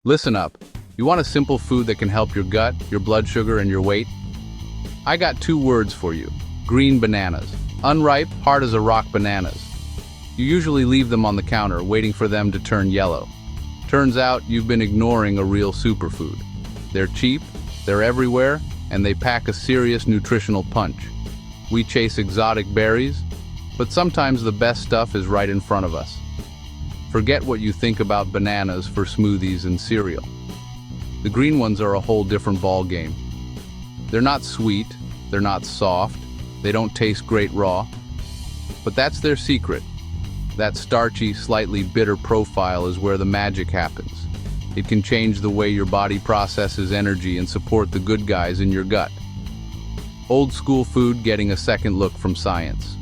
Listen up. You want a simple food that can help your gut, your blood sugar, and your weight? I got 2 words for you. Green bananas. Unripe, hard as a rock bananas. You usually leave them on the counter, waiting for them to turn yellow. Turns out you've been ignoring a real superfood. They're cheap, they're everywhere, and they pack a serious nutritional punch. We chase exotic berries, but sometimes the best stuff is right in front of us. Forget what you think about bananas for smoothies and cereal. The green ones are a whole different ball game. They're not sweet, they're not soft, they don't taste great raw. But that's their secret. That starchy, slightly bitter profile is where the magic happens. It can change the way your body processes energy and support the good guys in your gut. Old school food getting a second look from science.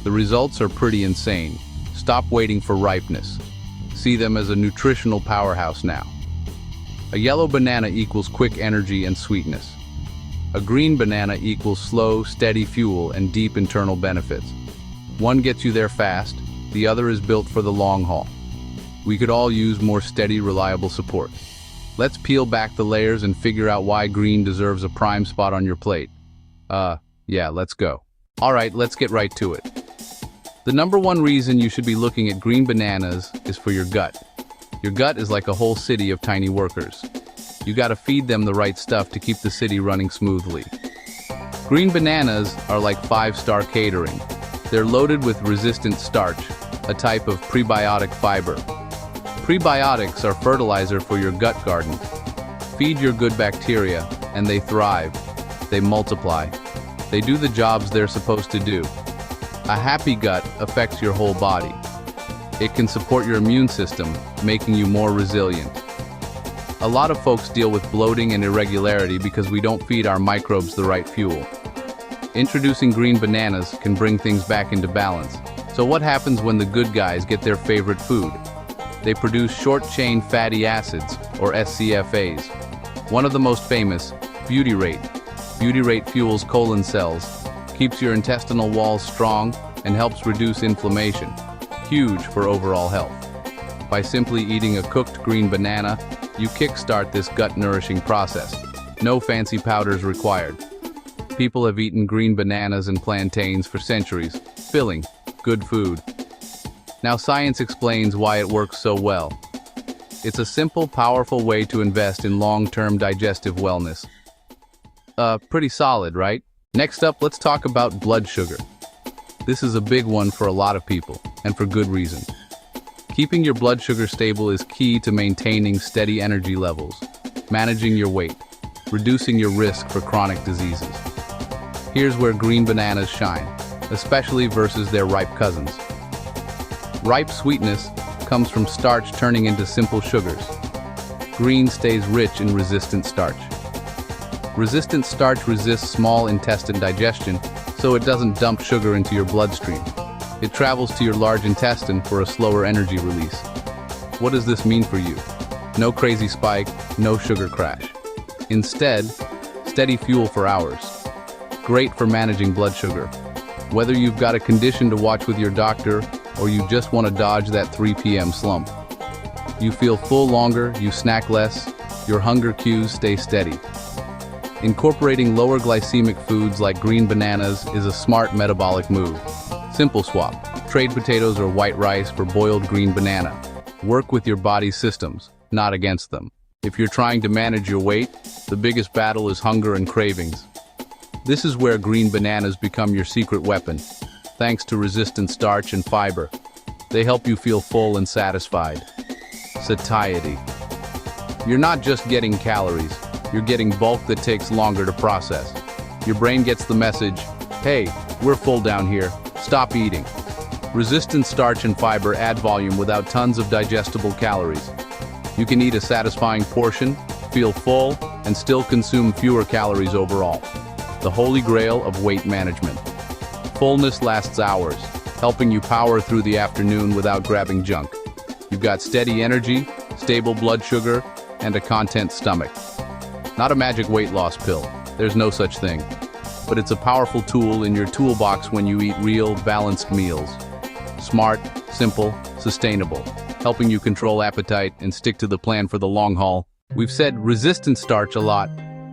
The results are pretty insane. Stop waiting for ripeness. See them as a nutritional powerhouse now. A yellow banana equals quick energy and sweetness. A green banana equals slow, steady fuel and deep internal benefits. One gets you there fast, the other is built for the long haul. We could all use more steady, reliable support. Let's peel back the layers and figure out why green deserves a prime spot on your plate. Yeah, let's go. Alright, let's get right to it. The number 1 reason you should be looking at green bananas is for your gut. Your gut is like a whole city of tiny workers. You gotta feed them the right stuff to keep the city running smoothly. Green bananas are like 5-star catering. They're loaded with resistant starch, a type of prebiotic fiber. Prebiotics are fertilizer for your gut garden. Feed your good bacteria, and they thrive. They multiply. They do the jobs they're supposed to do. A happy gut affects your whole body. It can support your immune system, making you more resilient. A lot of folks deal with bloating and irregularity because we don't feed our microbes the right fuel. Introducing green bananas can bring things back into balance. So what happens when the good guys get their favorite food? They produce short-chain fatty acids, or SCFAs. One of the most famous, butyrate. Butyrate fuels colon cells, keeps your intestinal walls strong, and helps reduce inflammation. Huge for overall health. By simply eating a cooked green banana, you kickstart this gut-nourishing process. No fancy powders required. People have eaten green bananas and plantains for centuries. Filling, good food. Now science explains why it works so well. It's a simple, powerful way to invest in long-term digestive wellness. Pretty solid, right? Next up, let's talk about blood sugar. This is a big one for a lot of people, and for good reason. Keeping your blood sugar stable is key to maintaining steady energy levels, managing your weight, reducing your risk for chronic diseases. Here's where green bananas shine, especially versus their ripe cousins. Ripe sweetness comes from starch turning into simple sugars. Green stays rich in resistant starch. Resistant starch resists small intestine digestion, so it doesn't dump sugar into your bloodstream. It travels to your large intestine for a slower energy release. What does this mean for you? No crazy spike, no sugar crash. Instead, steady fuel for hours. Great for managing blood sugar. Whether you've got a condition to watch with your doctor or you just want to dodge that 3 p.m. slump. You feel full longer, you snack less, your hunger cues stay steady. Incorporating lower glycemic foods like green bananas is a smart metabolic move. Simple swap. Trade potatoes or white rice for boiled green banana. Work with your body's systems, not against them. If you're trying to manage your weight, the biggest battle is hunger and cravings. This is where green bananas become your secret weapon. Thanks to resistant starch and fiber, they help you feel full and satisfied. Satiety. You're not just getting calories, you're getting bulk that takes longer to process. Your brain gets the message, hey, we're full down here, stop eating. Resistant starch and fiber add volume without tons of digestible calories. You can eat a satisfying portion, feel full, and still consume fewer calories overall. The holy grail of weight management. Fullness lasts hours, helping you power through the afternoon without grabbing junk. You've got steady energy, stable blood sugar, and a content stomach. Not a magic weight loss pill, there's no such thing. But it's a powerful tool in your toolbox when you eat real, balanced meals. Smart, simple, sustainable. helping you control appetite and stick to the plan for the long haul. We've said resistant starch a lot.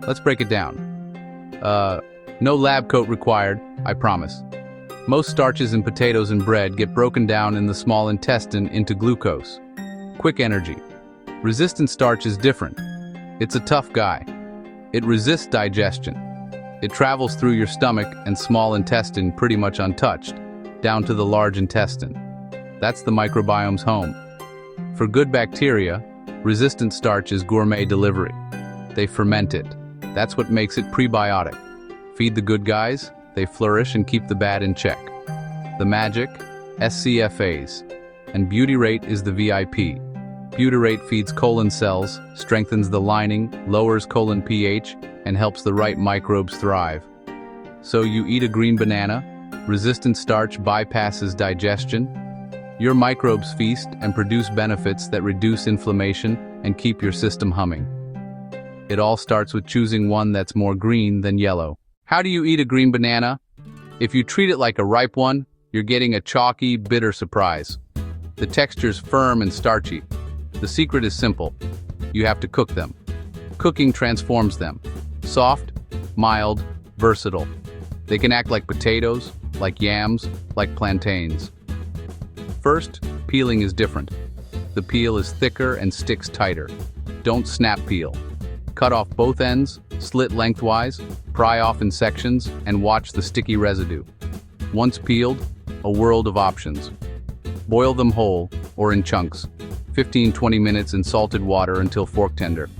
Let's break it down. No lab coat required, I promise. Most starches in potatoes and bread get broken down in the small intestine into glucose. Quick energy. Resistant starch is different. It's a tough guy. It resists digestion. It travels through your stomach and small intestine pretty much untouched, down to the large intestine. That's the microbiome's home. For good bacteria, resistant starch is gourmet delivery. They ferment it. That's what makes it prebiotic. Feed the good guys, they flourish and keep the bad in check. The magic? SCFAs. And butyrate is the VIP. Butyrate feeds colon cells, strengthens the lining, lowers colon pH, and helps the right microbes thrive. So you eat a green banana, resistant starch bypasses digestion, your microbes feast and produce benefits that reduce inflammation and keep your system humming. It all starts with choosing one that's more green than yellow. How do you eat a green banana? If you treat it like a ripe one, you're getting a chalky, bitter surprise. The texture's firm and starchy. The secret is simple. You have to cook them. Cooking transforms them. Soft, mild, versatile. They can act like potatoes, like yams, like plantains. First, peeling is different. The peel is thicker and sticks tighter. Don't snap peel. Cut off both ends, slit lengthwise, pry off in sections, and watch the sticky residue. Once peeled, a world of options. Boil them whole, or in chunks. 15-20 minutes in salted water until fork tender.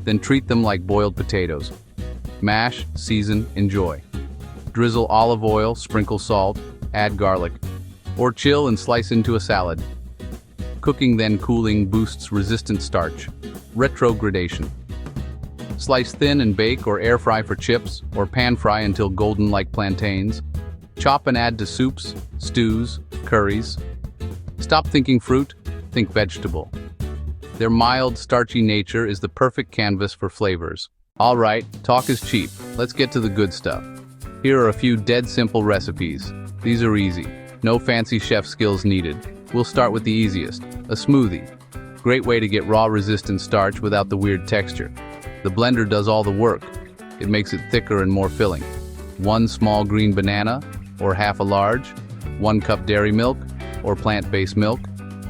Then treat them like boiled potatoes. Mash, season, enjoy. Drizzle olive oil, sprinkle salt, add garlic. Or chill and slice into a salad. Cooking then cooling boosts resistant starch. Retrogradation. Slice thin and bake or air fry for chips, or pan fry until golden like plantains. Chop and add to soups, stews, curries. Stop thinking fruit, think vegetable. Their mild, starchy nature is the perfect canvas for flavors. All right, talk is cheap. Let's get to the good stuff. Here are a few dead simple recipes. These are easy. No fancy chef skills needed. We'll start with the easiest, a smoothie. Great way to get raw resistant starch without the weird texture. The blender does all the work. It makes it thicker and more filling. 1 small green banana, or half a large, 1 cup dairy milk, or plant-based milk,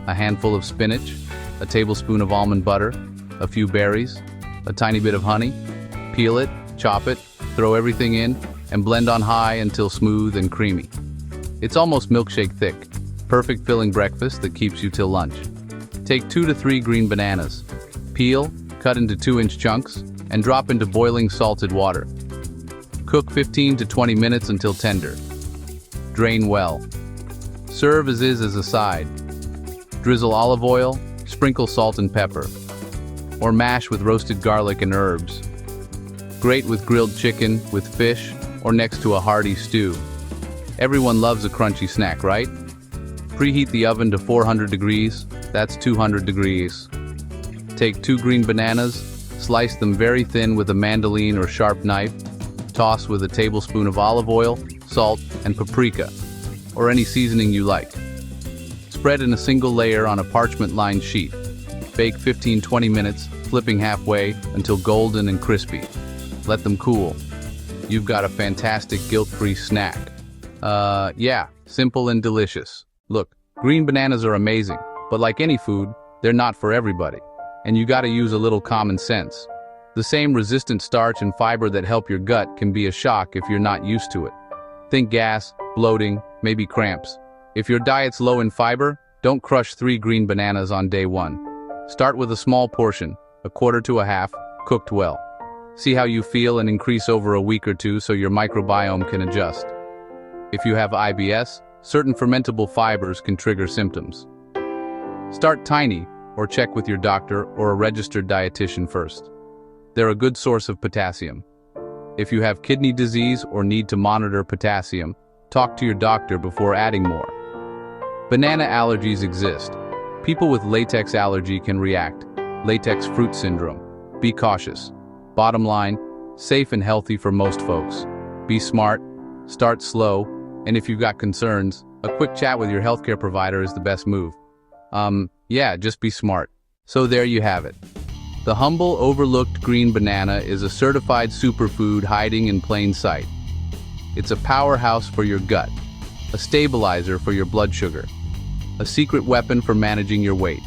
a handful of spinach, a tablespoon of almond butter, a few berries, a tiny bit of honey. Peel it, chop it, throw everything in, and blend on high until smooth and creamy. It's almost milkshake thick. Perfect filling breakfast that keeps you till lunch. Take 2 to 3 green bananas. Peel, cut into 2-inch chunks, and drop into boiling salted water. Cook 15 to 20 minutes until tender. Drain well. Serve as is as a side. Drizzle olive oil, sprinkle salt and pepper. Or mash with roasted garlic and herbs. Grate with grilled chicken, with fish, or next to a hearty stew. Everyone loves a crunchy snack, right? Preheat the oven to 400 degrees, that's 200 degrees. Take 2 green bananas, slice them very thin with a mandolin or sharp knife, toss with a tablespoon of olive oil, salt, and paprika, or any seasoning you like. Spread in a single layer on a parchment-lined sheet. Bake 15-20 minutes, flipping halfway until golden and crispy. Let them cool. You've got a fantastic guilt-free snack. Yeah, simple and delicious. Look, green bananas are amazing, but like any food, they're not for everybody. And you gotta use a little common sense. The same resistant starch and fiber that help your gut can be a shock if you're not used to it. Think gas, bloating, maybe cramps. If your diet's low in fiber, don't crush 3 green bananas on day 1. Start with a small portion, a quarter to a half, cooked well. See how you feel and increase over a week or 2 so your microbiome can adjust. If you have IBS, certain fermentable fibers can trigger symptoms. Start tiny, or check with your doctor or a registered dietitian first. They're a good source of potassium. If you have kidney disease or need to monitor potassium, talk to your doctor before adding more. Banana allergies exist. People with latex allergy can react. Latex fruit syndrome. Be cautious. Bottom line, safe and healthy for most folks. Be smart, start slow, and if you've got concerns, a quick chat with your healthcare provider is the best move. Yeah, just be smart. So there you have it. The humble, overlooked green banana is a certified superfood hiding in plain sight. It's a powerhouse for your gut, a stabilizer for your blood sugar, a secret weapon for managing your weight.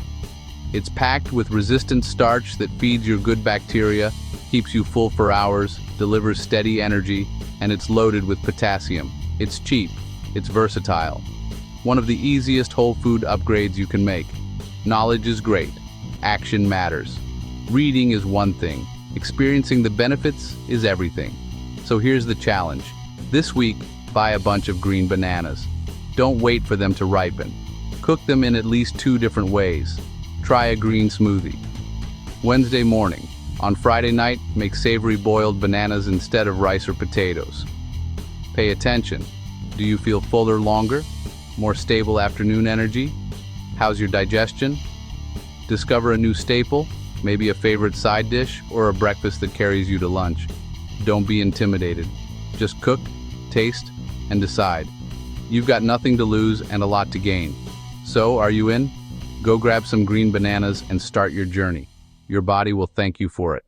It's packed with resistant starch that feeds your good bacteria, keeps you full for hours, delivers steady energy, and it's loaded with potassium. It's cheap, it's versatile. One of the easiest whole food upgrades you can make. Knowledge is great. Action matters. Reading is one thing. Experiencing the benefits is everything. So here's the challenge. This week, buy a bunch of green bananas. Don't wait for them to ripen. Cook them in at least 2 different ways. Try a green smoothie. Wednesday morning. On Friday night, make savory boiled bananas instead of rice or potatoes. Pay attention. Do you feel fuller longer? More stable afternoon energy? How's your digestion? Discover a new staple, maybe a favorite side dish, or a breakfast that carries you to lunch. Don't be intimidated. Just cook, taste, and decide. You've got nothing to lose and a lot to gain. So, are you in? Go grab some green bananas and start your journey. Your body will thank you for it.